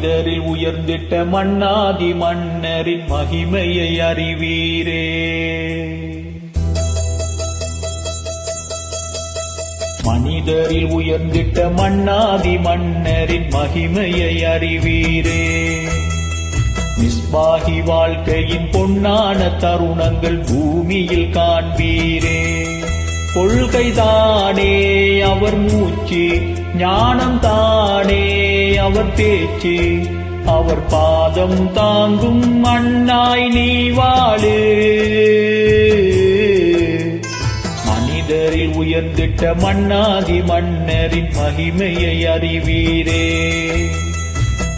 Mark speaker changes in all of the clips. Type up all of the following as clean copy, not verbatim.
Speaker 1: மனிதரில் உயர்ந்திட்ட மன்னாதி மன்னரின் மகிமையை அறிவீரே. மனிதரில் உயர்ந்திட்ட மன்னாதி மன்னரின் மகிமையை அறிவீரே. மிஸ்பாஹி வாழ்க்கையின் பொன்னான தருணங்கள் பூமியில் காண்பீரே. கொள்கைதானே அவர் மூச்சு, ஞானம் தானே அவர் பேச்சு, அவர் பாதம் தாங்கும் மண்ணாய் நீ வாழு. மனிதரில் உயர்ந்திட்ட மன்னாதி மன்னரின் மகிமையை அறிவீரே.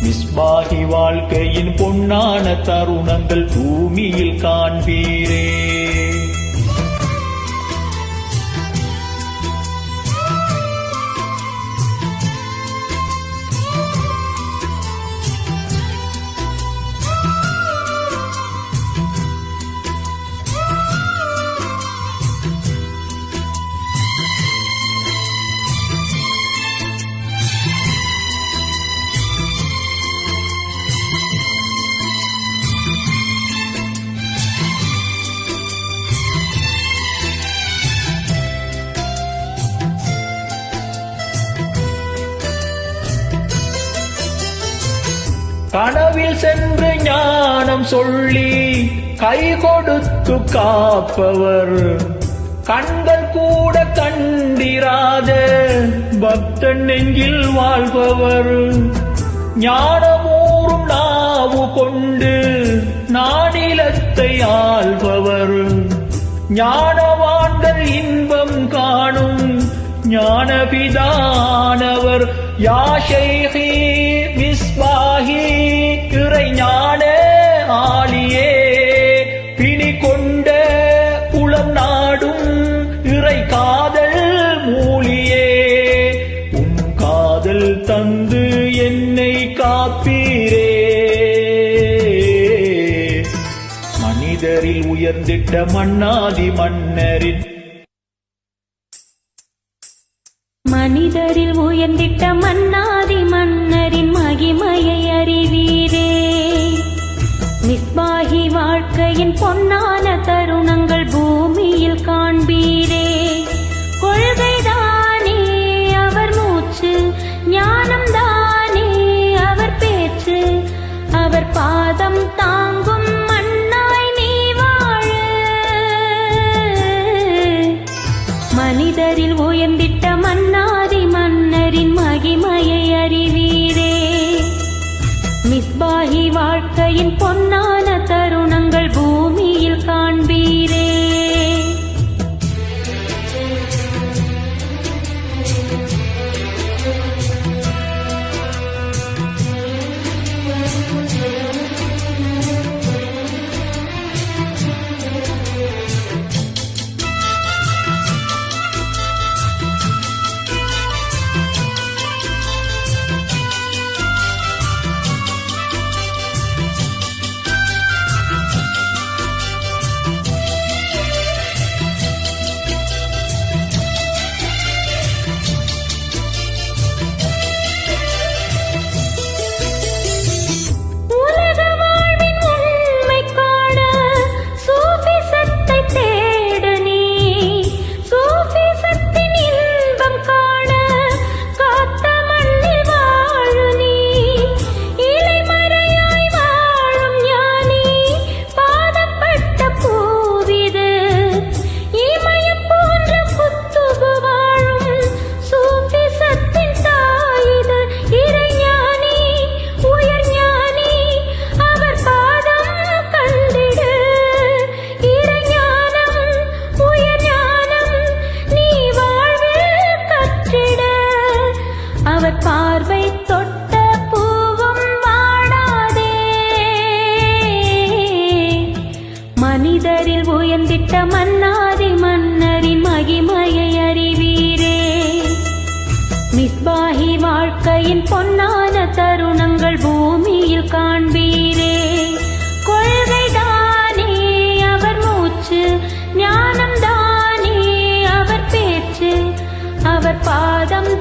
Speaker 1: மிஸ்பாஹி வாழ்க்கையின் பொன்னான தருணங்கள் பூமியில் காண்பீரே. கனவில் சென்று ஞானம் சொல்லி கை கொடுத்து காப்பவர், கண்கள் கூட கண்டிராத பக்தன் நெஞ்சில் வாழ்பவர், ஞானமூறும் நாவு கொண்டு நானிலத்தை ஆள்பவர், ஞானவான்கள் இன்பம் காணும் ஞானபிதானவர். யா ஷைஹி மிஸ்பாஹி இறை ஞான ஆலியே, பிணி கொண்ட குளம் நாடும் இறை காதல் மூலியே, உன் காதல் தந்து என்னை காப்பீரே. மனிதரில் உயர்ந்திட்ட மன்னாதி மன்னரின்
Speaker 2: மனிதரில் உயர்ந்திட்ட மன்னாதி மன்னரின் மகிமையை அறிவீரே. மிஸ்பாஹி வாழ்க்கையின் பொன்னான தருணங்கள் பூமியில் காண்பீரே. கொள்கைதானே அவர் மூச்சு, ஞானம் தானே அவர் பேச்சு, அவர் பாதம் தாங்கும் மண்ணாய் நீ வாழ. மனிதரில் உயர்ந்திட்ட மன்னாதி மன்னரின் மகிமையை அறிவீரே. மிஸ்பாஹி வாழ்க்கையின் பொன்னான தருணங்கள் பூமியில் காண்பீரே. பார்வை தொட்ட பூவும் வாடாதே. மனிதரில் உயர்ந்திட்ட மன்னாதி மன்னரின் மகிமையை அறிவீரே. மிஸ்பாஹி வாழ்க்கையின் பொன்னான தருணங்கள் பூமியில் காண்பீரே. கொள்கைதானே அவர் மூச்சு, ஞானம் தானே அவர் பேச்சு, அவர் பாதம்